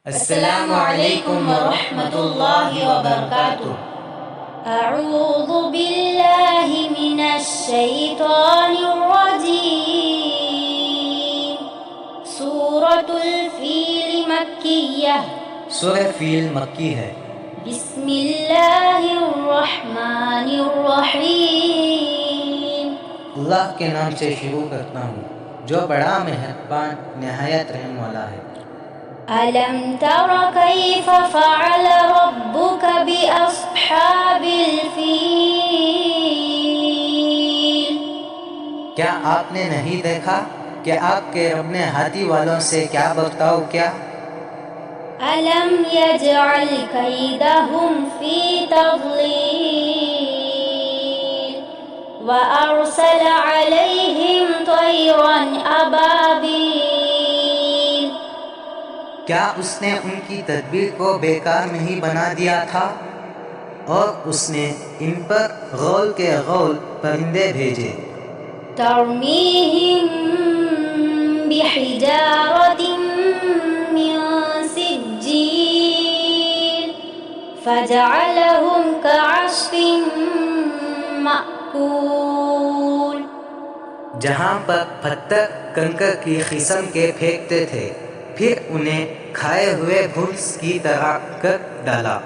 السلام علیکم ورحمۃ اللہ وبرکاتہ۔ اعوذ باللہ من الشیطان الرجیم۔ سورۃ الفیل مکیہ۔ سورہ فیل مکی ہے۔ بسم اللہ الرحمن الرحیم۔ اللہ کے نام سے شروع کرتا ہوں جو بڑا مہربان نہایت رحم والا ہے۔ ألم تر كيف فعل ربك بأصحاب الفيل؟ کیا آپ نے نہیں دیکھا کہ آپ کے رب نے ہاتھی والوں سے کیا برتاؤ کیا؟ ألم يجعل كيدهم في تضليل وأرسل عليهم طيرا أبابيل؟ کیا اس نے ان کی تدبیر کو بیکار نہیں بنا دیا تھا؟ اور اس نے ان پر غول کے غول پرندے بھیجے۔ ترميهم بحجارة من سجيل فجعلهم كعصف مأكول۔ جہاں پر پتھر کنکر کی قسم کے پھینکتے تھے، پھر انہیں کھائے ہوئے بھنس کی طرح کر ڈالا۔